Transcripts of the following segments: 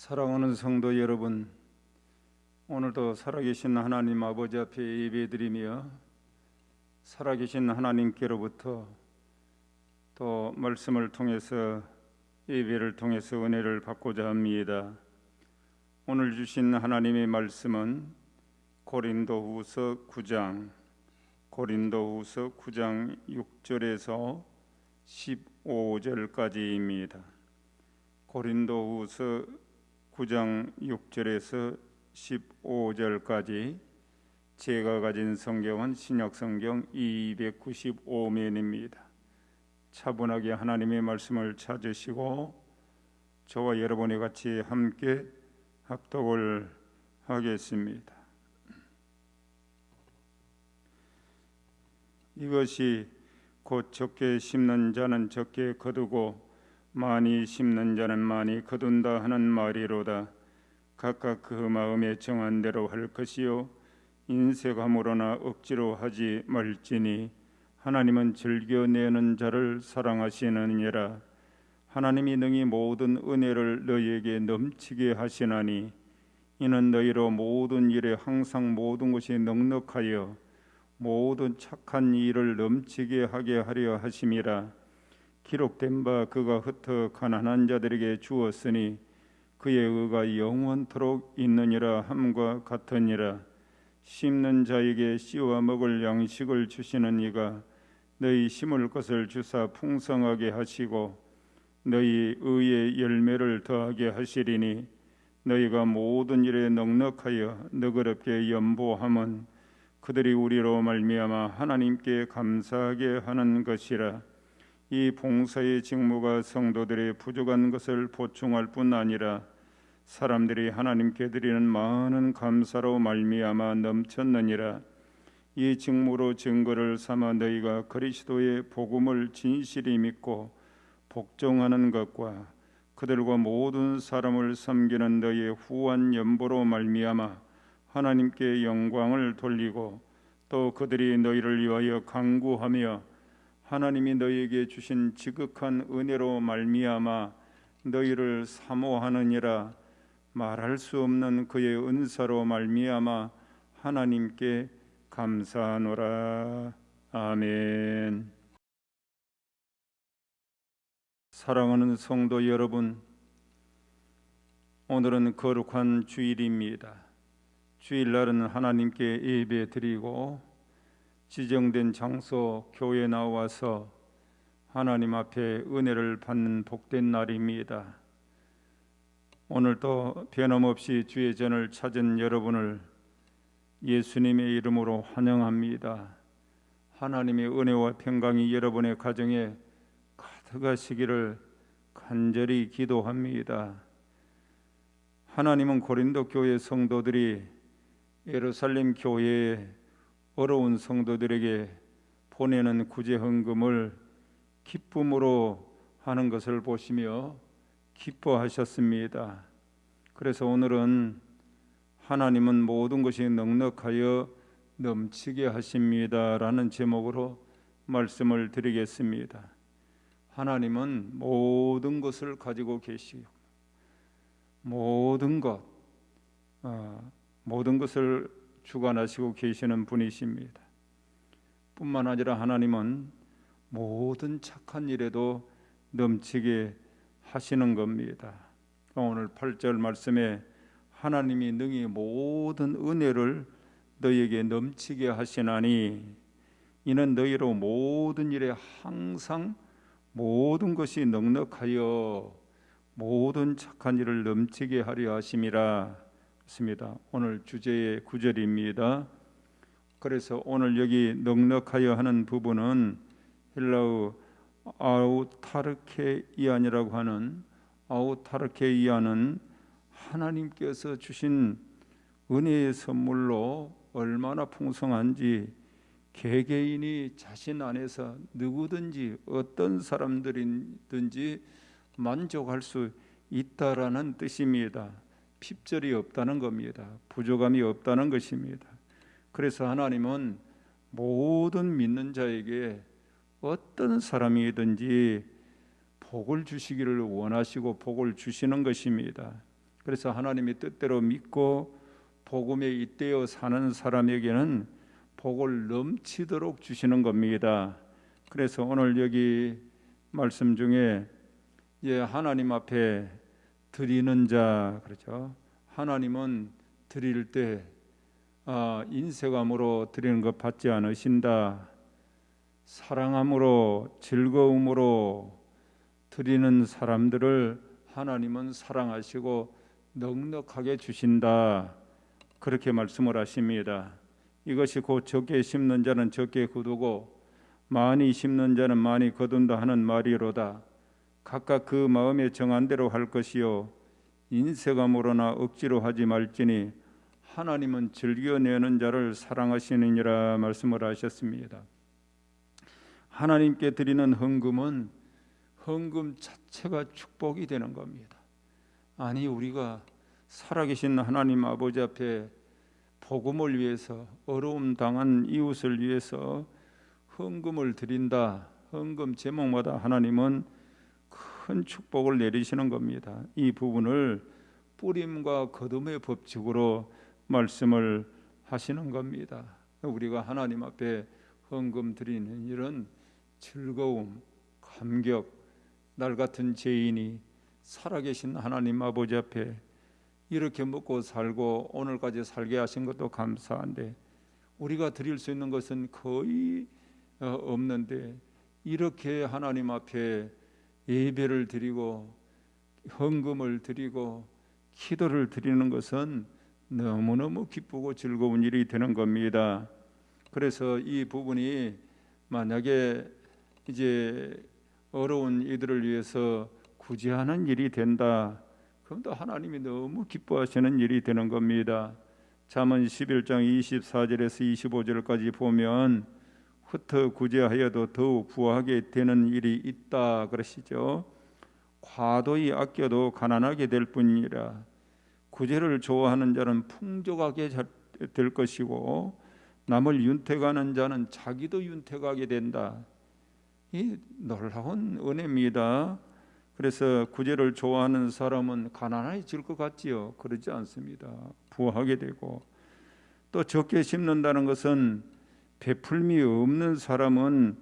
사랑하는 성도 여러분, 오늘도 살아계신 하나님 아버지 앞에 예배드리며 살아계신 하나님께로부터 또 말씀을 통해서 예배를 통해서 은혜를 받고자 합니다. 오늘 주신 하나님의 말씀은 고린도후서 9장 6절에서 15절까지입니다. 고린도후서 9장 6절에서 15절까지 제가 가진 성경은 신약성경 295면입니다. 차분하게 하나님의 말씀을 찾으시고 저와 여러분이 같이 함께 합독을 하겠습니다. 이것이 곧 적게 심는 자는 적게 거두고 많이 심는 자는 많이 거둔다 하는 말이로다. 각각 그 마음에 정한 대로 할 것이요 인색함으로나 억지로 하지 말지니 하나님은 즐겨내는 자를 사랑하시느니라. 하나님이 능히 모든 은혜를 너희에게 넘치게 하시나니 이는 너희로 모든 일에 항상 모든 것이 넉넉하여 모든 착한 일을 넘치게 하게 하려 하심이라. 기록된 바 그가 흩어 가난한 자들에게 주었으니 그의 의가 영원토록 있느니라 함과 같으니라. 심는 자에게 씨와 먹을 양식을 주시는 이가 너희 심을 것을 주사 풍성하게 하시고 너희 의의 열매를 더하게 하시리니 너희가 모든 일에 넉넉하여 너그럽게 연보함은 그들이 우리로 말미암아 하나님께 감사하게 하는 것이라. 이 봉사의 직무가 성도들의 부족한 것을 보충할 뿐 아니라 사람들이 하나님께 드리는 많은 감사로 말미암아 넘쳤느니라. 이 직무로 증거를 삼아 너희가 그리스도의 복음을 진실히 믿고 복종하는 것과 그들과 모든 사람을 섬기는 너희의 후한 연보로 말미암아 하나님께 영광을 돌리고 또 그들이 너희를 위하여 간구하며 하나님이 너희에게 주신 지극한 은혜로 말미암아 너희를 사모하느니라. 말할 수 없는 그의 은사로 말미암아 하나님께 감사하노라. 아멘. 사랑하는 성도 여러분, 오늘은 거룩한 주일입니다. 주일날은 하나님께 예배 드리고 지정된 장소 교회에 나와서 하나님 앞에 은혜를 받는 복된 날입니다. 오늘도 변함없이 주의 전을 찾은 여러분을 예수님의 이름으로 환영합니다. 하나님의 은혜와 평강이 여러분의 가정에 가득하시기를 간절히 기도합니다. 하나님은 고린도 교회 성도들이 예루살렘 교회에 어려운 성도들에게 보내는 구제 헌금을 기쁨으로 하는 것을 보시며 기뻐하셨습니다. 그래서 오늘은 하나님은 모든 것이 넉넉하여 넘치게 하십니다라는 제목으로 말씀을 드리겠습니다. 하나님은 모든 것을 가지고 계시고 모든 것을 주관하시고 계시는 분이십니다. 뿐만 아니라 하나님은 모든 착한 일에도 넘치게 하시는 겁니다. 오늘 8절 말씀에 하나님이 능히 모든 은혜를 너희에게 넘치게 하시나니 이는 너희로 모든 일에 항상 모든 것이 넉넉하여 모든 착한 일을 넘치게 하려 하심이라 했습니다. 오늘 주제의 9절입니다. 그래서 오늘 여기 넉넉하여 하는 부분은 헬라어 아우타르케이안이라고 하는 아우타르케이안은 하나님께서 주신 은혜의 선물로 얼마나 풍성한지 개개인이 자신 안에서 누구든지 어떤 사람들이든지 만족할 수 있다라는 뜻입니다. 핍절이 없다는 겁니다. 부족함이 없다는 것입니다. 그래서 하나님은 모든 믿는 자에게 어떤 사람이든지 복을 주시기를 원하시고 복을 주시는 것입니다. 그래서 하나님의 뜻대로 믿고 복음에 잇대어 사는 사람에게는 복을 넘치도록 주시는 겁니다. 그래서 오늘 여기 말씀 중에 하나님 앞에 드리는 자, 그렇죠? 하나님은 드릴 때 인색함으로 드리는 것 받지 않으신다. 사랑함으로, 즐거움으로 드리는 사람들을 하나님은 사랑하시고 넉넉하게 주신다. 그렇게 말씀을 하십니다. 이것이 곧 적게 심는 자는 적게 거두고 많이 심는 자는 많이 거둔다 하는 말이로다. 각각 그 마음에 정한 대로 할 것이요 인색함으로나 억지로 하지 말지니 하나님은 즐겨내는 자를 사랑하시느니라 말씀을 하셨습니다. 하나님께 드리는 헌금은 헌금 자체가 축복이 되는 겁니다. 아니, 우리가 살아계신 하나님 아버지 앞에 복음을 위해서, 어려움 당한 이웃을 위해서 헌금을 드린다. 헌금 제목마다 하나님은 큰 축복을 내리시는 겁니다. 이 부분을 뿌림과 거둠의 법칙으로 말씀을 하시는 겁니다. 우리가 하나님 앞에 헌금 드리는 일은 즐거움, 감격, 날 같은 죄인이 살아계신 하나님 아버지 앞에 이렇게 먹고 살고 오늘까지 살게 하신 것도 감사한데 우리가 드릴 수 있는 것은 거의 없는데 이렇게 하나님 앞에 예배를 드리고 헌금을 드리고 기도를 드리는 것은 너무너무 기쁘고 즐거운 일이 되는 겁니다. 그래서 이 부분이 만약에 이제 어려운 이들을 위해서 구제하는 일이 된다, 그럼 또 하나님이 너무 기뻐하시는 일이 되는 겁니다. 잠언 11장 24절에서 25절까지 보면 흩어 구제하여도 더욱 부하게 되는 일이 있다 그러시죠. 과도히 아껴도 가난하게 될 뿐이라. 구제를 좋아하는 자는 풍족하게 될 것이고 남을 윤택하는 자는 자기도 윤택하게 된다. 이 놀라운 은혜입니다. 그래서 구제를 좋아하는 사람은 가난해질 것 같지요. 그러지 않습니다. 부하게 되고, 또 적게 심는다는 것은 베풀미 없는 사람은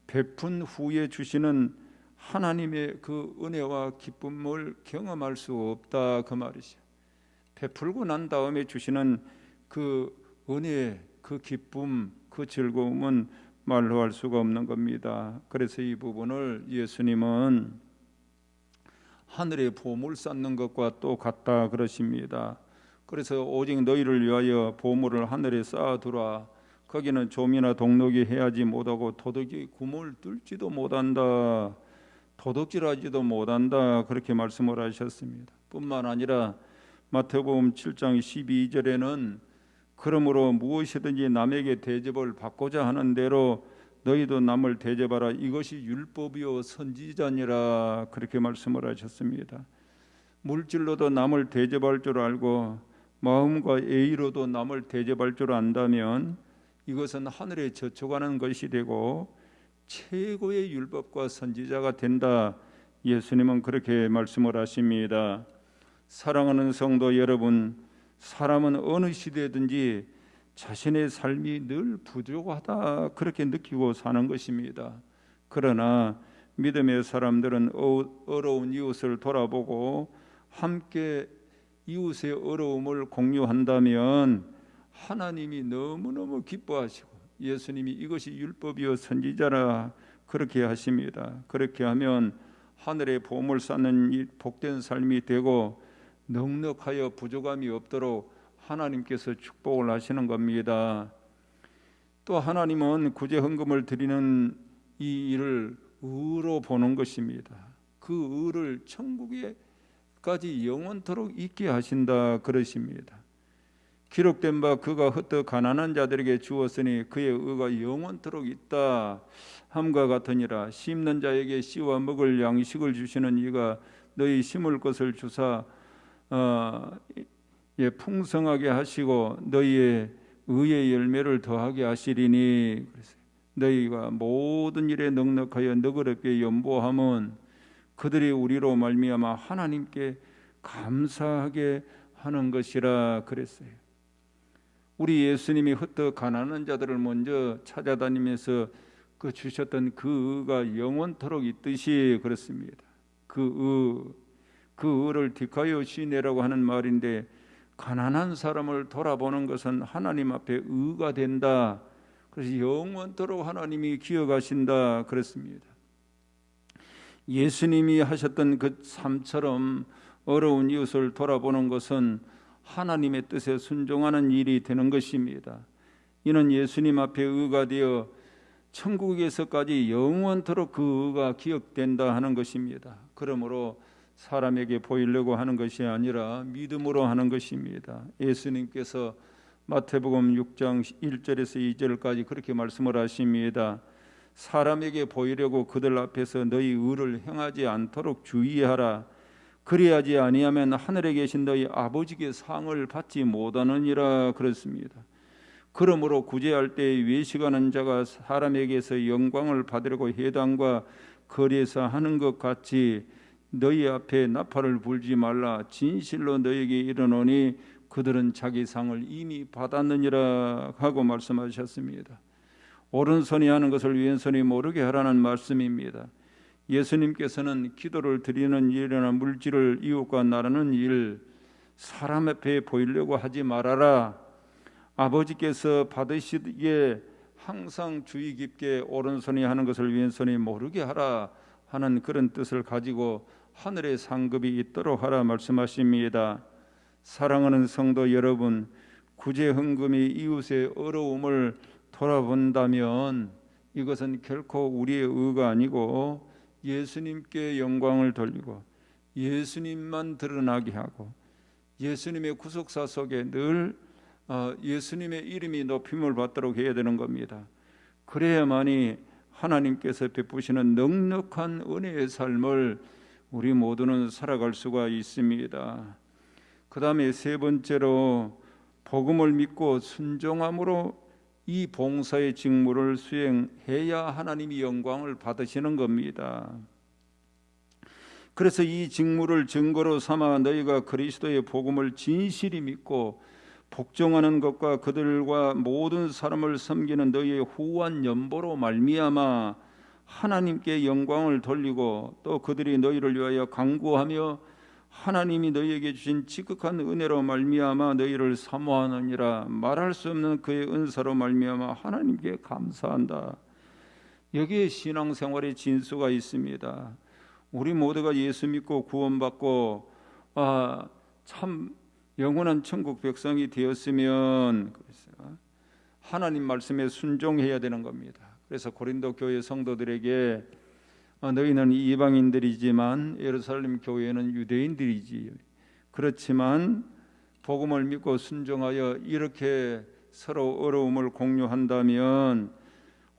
베푼 후에 주시는 하나님의 그 은혜와 기쁨을 경험할 수 없다, 그 말이죠. 베풀고 난 다음에 주시는 그 은혜, 그 기쁨, 그 즐거움은 말로 할 수가 없는 겁니다. 그래서 이 부분을 예수님은 하늘에 보물 쌓는 것과 똑같다 그러십니다. 그래서 오직 너희를 위하여 보물을 하늘에 쌓아두라. 거기는 좀이나 동록이 해하지 못하고 도둑이 구멍을 뚫지도 못한다. 도둑질하지도 못한다. 그렇게 말씀을 하셨습니다. 뿐만 아니라 마태복음 7장 12절에는 그러므로 무엇이든지 남에게 대접을 받고자 하는 대로 너희도 남을 대접하라. 이것이 율법이요 선지자니라. 그렇게 말씀을 하셨습니다. 물질로도 남을 대접할 줄 알고 마음과 예의로도 남을 대접할 줄 안다면 이것은 하늘에 저촉하는 것이 되고 최고의 율법과 선지자가 된다. 예수님은 그렇게 말씀을 하십니다. 사랑하는 성도 여러분, 사람은 어느 시대든지 자신의 삶이 늘 부족하다 그렇게 느끼고 사는 것입니다. 그러나 믿음의 사람들은 어려운 이웃을 돌아보고 함께 이웃의 어려움을 공유한다면 하나님이 너무너무 기뻐하시고 예수님이 이것이 율법이요 선지자라 그렇게 하십니다. 그렇게 하면 하늘에 보물 쌓는 이 복된 삶이 되고 넉넉하여 부족함이 없도록 하나님께서 축복을 하시는 겁니다. 또 하나님은 구제 헌금을 드리는 이 일을 의로 보는 것입니다. 그 의를 천국에까지 영원토록 있게 하신다 그러십니다. 기록된 바 그가 흩어 가난한 자들에게 주었으니 그의 의가 영원토록 있다 함과 같으니라. 심는 자에게 씨와 먹을 양식을 주시는 이가 너희 심을 것을 주사 풍성하게 하시고 너희의 의의 열매를 더하게 하시리니. 너희가 모든 일에 넉넉하여 너그럽게 연보함은 그들이 우리로 말미암아 하나님께 감사하게 하는 것이라 그랬어요. 우리 예수님이 흩어 가난한 자들을 먼저 찾아다니면서 그 주셨던 그 의가 영원토록 있듯이 그렇습니다. 그 의를 디카이오 시네라고 하는 말인데, 가난한 사람을 돌아보는 것은 하나님 앞에 의가 된다. 그래서 영원토록 하나님이 기억하신다 그랬습니다. 예수님이 하셨던 그 삶처럼 어려운 이웃을 돌아보는 것은 하나님의 뜻에 순종하는 일이 되는 것입니다. 이는 예수님 앞에 의가 되어 천국에서까지 영원토록 그 의가 기억된다 하는 것입니다. 그러므로 사람에게 보이려고 하는 것이 아니라 믿음으로 하는 것입니다. 예수님께서 마태복음 6장 1절에서 2절까지 그렇게 말씀을 하십니다. 사람에게 보이려고 그들 앞에서 너희 의를 행하지 않도록 주의하라. 그리하지 아니하면 하늘에 계신 너희 아버지께 상을 받지 못하느니라 그랬습니다. 그러므로 구제할 때 외식하는 자가 사람에게서 영광을 받으려고 회당과 거리에서 하는 것 같이 너희 앞에 나팔을 불지 말라. 진실로 너희에게 이르노니 그들은 자기 상을 이미 받았느니라 하고 말씀하셨습니다. 오른손이 하는 것을 왼손이 모르게 하라는 말씀입니다. 예수님께서는 기도를 드리는 일이나 물질을 이웃과 나누는 일, 사람 앞에 보이려고 하지 말아라. 아버지께서 받으시기에 항상 주의 깊게 오른손이 하는 것을 왼손이 모르게 하라 하는 그런 뜻을 가지고 하늘의 상급이 있도록 하라 말씀하십니다. 사랑하는 성도 여러분, 구제 헌금이 이웃의 어려움을 돌아본다면 이것은 결코 우리의 의가 아니고 예수님께 영광을 돌리고 예수님만 드러나게 하고 예수님의 구속사 속에 늘 예수님의 이름이 높임을 받도록 해야 되는 겁니다. 그래야만이 하나님께서 베푸시는 넉넉한 은혜의 삶을 우리 모두는 살아갈 수가 있습니다. 그 다음에 세 번째로 복음을 믿고 순종함으로 이 봉사의 직무를 수행해야 하나님이 영광을 받으시는 겁니다. 그래서 이 직무를 증거로 삼아 너희가 그리스도의 복음을 진실히 믿고 복종하는 것과 그들과 모든 사람을 섬기는 너희의 후한 연보로 말미암아 하나님께 영광을 돌리고 또 그들이 너희를 위하여 간구하며 하나님이 너희에게 주신 지극한 은혜로 말미암아 너희를 사모하느니라. 말할 수 없는 그의 은사로 말미암아 하나님께 감사한다. 여기에 신앙생활의 진수가 있습니다. 우리 모두가 예수 믿고 구원받고 참 영원한 천국 백성이 되었으면 하나님 말씀에 순종해야 되는 겁니다. 그래서 고린도 교회 성도들에게 너희는 이방인들이지만 예루살렘 교회는 유대인들이지. 그렇지만 복음을 믿고 순종하여 이렇게 서로 어려움을 공유한다면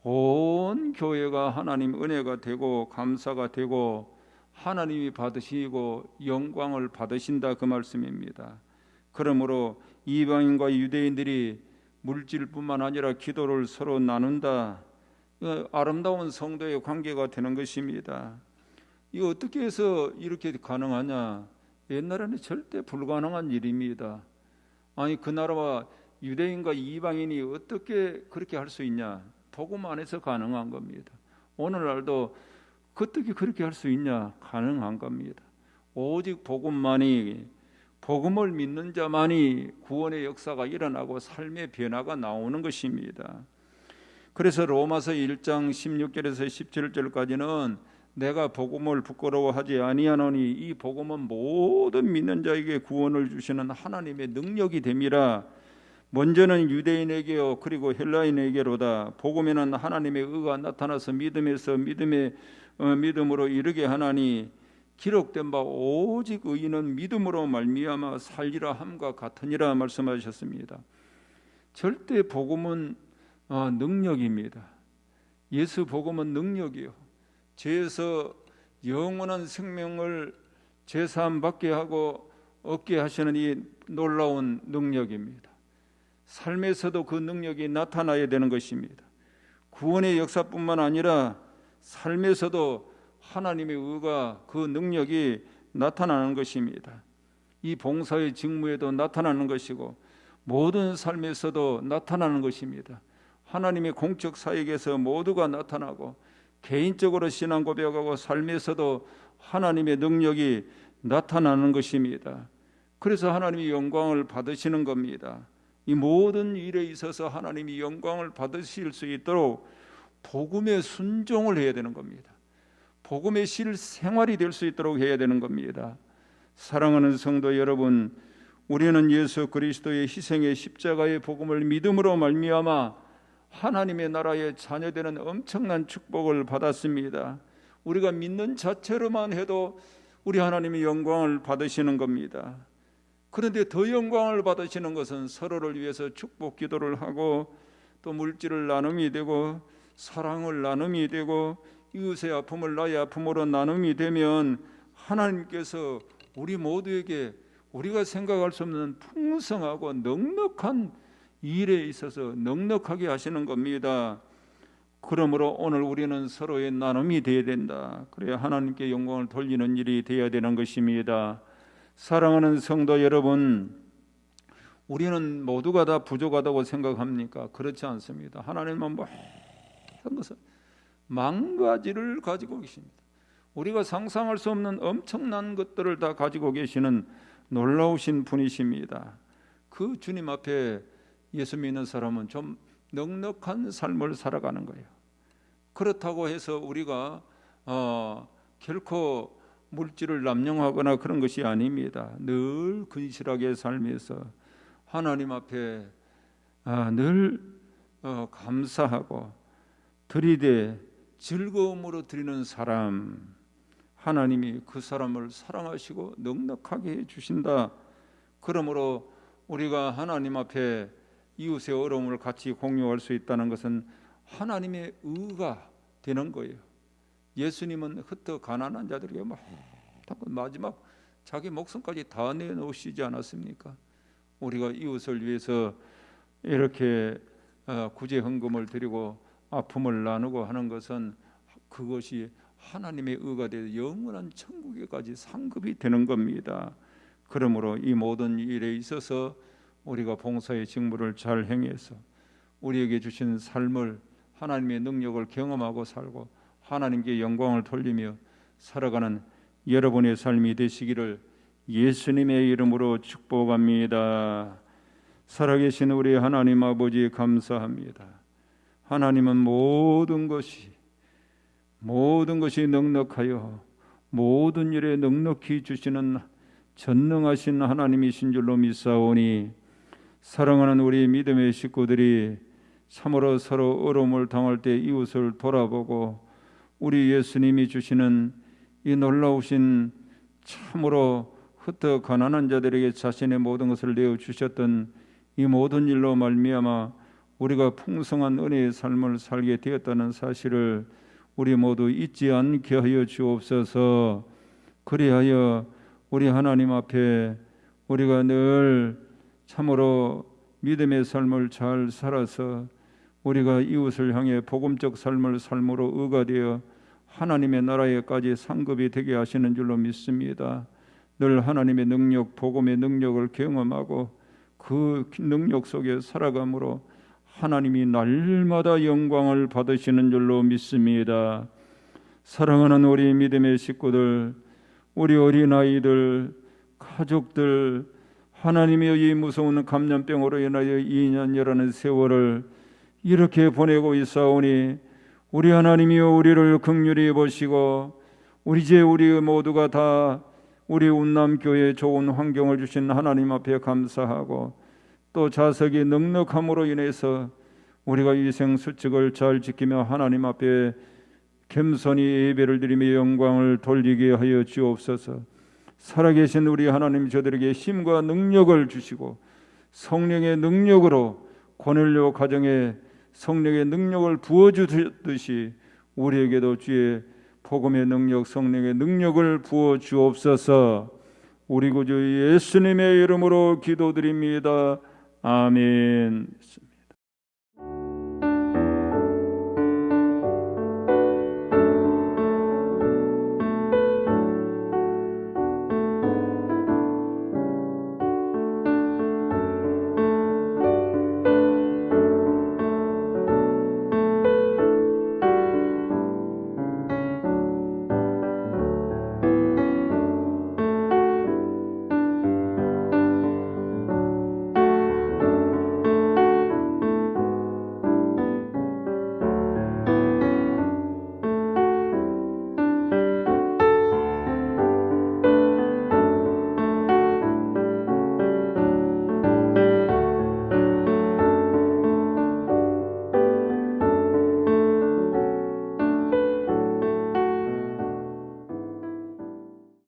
온 교회가 하나님 은혜가 되고 감사가 되고 하나님이 받으시고 영광을 받으신다 그 말씀입니다. 그러므로 이방인과 유대인들이 물질뿐만 아니라 기도를 서로 나눈다. 아름다운 성도의 관계가 되는 것입니다. 이거 어떻게 해서 이렇게 가능하냐? 옛날에는 절대 불가능한 일입니다. 아니 그 나라와 유대인과 이방인이 어떻게 그렇게 할 수 있냐? 복음 안에서 가능한 겁니다. 오늘날도 어떻게 그렇게 할 수 있냐? 가능한 겁니다. 오직 복음만이, 복음을 믿는 자만이 구원의 역사가 일어나고 삶의 변화가 나오는 것입니다. 그래서 로마서 1장 16절에서 17절까지는 내가 복음을 부끄러워하지 아니하노니 이 복음은 모든 믿는 자에게 구원을 주시는 하나님의 능력이 됨이라. 먼저는 유대인에게요 그리고 헬라인에게로다. 복음에는 하나님의 의가 나타나서 믿음에서 믿음으로 이르게 하나니 기록된 바 오직 의인은 믿음으로 말미암아 살리라 함과 같으니라 말씀하셨습니다. 절대 복음은 능력입니다. 예수 복음은 능력이요. 죄에서 영원한 생명을 제사함 받게 하고 얻게 하시는 이 놀라운 능력입니다. 삶에서도 그 능력이 나타나야 되는 것입니다. 구원의 역사뿐만 아니라 삶에서도 하나님의 의가 그 능력이 나타나는 것입니다. 이 봉사의 직무에도 나타나는 것이고 모든 삶에서도 나타나는 것입니다. 하나님의 공적 사역에서 모두가 나타나고 개인적으로 신앙 고백하고 삶에서도 하나님의 능력이 나타나는 것입니다. 그래서 하나님이 영광을 받으시는 겁니다. 이 모든 일에 있어서 하나님이 영광을 받으실 수 있도록 복음에 순종을 해야 되는 겁니다. 복음의 실생활이 될 수 있도록 해야 되는 겁니다. 사랑하는 성도 여러분, 우리는 예수 그리스도의 희생의 십자가의 복음을 믿음으로 말미암아 하나님의 나라의 자녀되는 엄청난 축복을 받았습니다. 우리가 믿는 자체로만 해도 우리 하나님이 영광을 받으시는 겁니다. 그런데 더 영광을 받으시는 것은 서로를 위해서 축복 기도를 하고 또 물질을 나눔이 되고 사랑을 나눔이 되고 이웃의 아픔을 나의 아픔으로 나눔이 되면 하나님께서 우리 모두에게 우리가 생각할 수 없는 풍성하고 넉넉한 일에 있어서 넉넉하게 하시는 겁니다. 그러므로 오늘 우리는 서로의 나눔이 되어야 된다. 그래야 하나님께 영광을 돌리는 일이 되어야 되는 것입니다. 사랑하는 성도 여러분, 우리는 모두가 다 부족하다고 생각합니까? 그렇지 않습니다. 하나님은 모든 것을 만가지를 가지고 계십니다. 우리가 상상할 수 없는 엄청난 것들을 다 가지고 계시는 놀라우신 분이십니다. 그 주님 앞에 예수 믿는 사람은 좀 넉넉한 삶을 살아가는 거예요. 그렇다고 해서 우리가 결코 물질을 남용하거나 그런 것이 아닙니다. 늘 근실하게 살면서 하나님 앞에 늘 감사하고 들이대 즐거움으로 드리는 사람, 하나님이 그 사람을 사랑하시고 넉넉하게 해주신다. 그러므로 우리가 하나님 앞에 이웃의 어려움을 같이 공유할 수 있다는 것은 하나님의 의가 되는 거예요. 예수님은 흩어 가난한 자들에게 마지막 자기 목숨까지 다 내놓으시지 않았습니까? 우리가 이웃을 위해서 이렇게 구제 헌금을 드리고 아픔을 나누고 하는 것은 그것이 하나님의 의가 되어 영원한 천국에까지 상급이 되는 겁니다. 그러므로 이 모든 일에 있어서 우리가 봉사의 직무를 잘 행해서 우리에게 주신 삶을 하나님의 능력을 경험하고 살고 하나님께 영광을 돌리며 살아가는 여러분의 삶이 되시기를 예수님의 이름으로 축복합니다. 살아계신 우리 하나님 아버지 감사합니다. 하나님은 모든 것이 넉넉하여 모든 일에 넉넉히 주시는 전능하신 하나님이신 줄로 믿사오니 사랑하는 우리 믿음의 식구들이 참으로 서로 어려움을 당할 때 이웃을 돌아보고 우리 예수님이 주시는 이 놀라우신 참으로 흩어 가난한 자들에게 자신의 모든 것을 내어주셨던 이 모든 일로 말미암아 우리가 풍성한 은혜의 삶을 살게 되었다는 사실을 우리 모두 잊지 않게 하여 주옵소서. 그리하여 우리 하나님 앞에 우리가 늘 참으로 믿음의 삶을 잘 살아서 우리가 이웃을 향해 복음적 삶을 삶으로 의가 되어 하나님의 나라에까지 상급이 되게 하시는 줄로 믿습니다. 늘 하나님의 능력, 복음의 능력을 경험하고 그 능력 속에 살아감으로 하나님이 날마다 영광을 받으시는 줄로 믿습니다. 사랑하는 우리 믿음의 식구들, 우리 어린아이들, 가족들, 하나님의 이 무서운 감염병으로 인하여 2년여라는 세월을 이렇게 보내고 있사오니 우리 하나님이여 우리를 긍휼히 보시고 우리 모두가 다 우리 운남교회에 좋은 환경을 주신 하나님 앞에 감사하고 또 자석이 넉넉함으로 인해서 우리가 위생수칙을 잘 지키며 하나님 앞에 겸손히 예배를 드리며 영광을 돌리게 하여 주옵소서. 살아계신 우리 하나님 저들에게 힘과 능력을 주시고 성령의 능력으로 고넬료 가정에 성령의 능력을 부어주듯이 우리에게도 주의 복음의 능력, 성령의 능력을 부어 주옵소서. 우리 구주 예수님의 이름으로 기도드립니다. 아멘.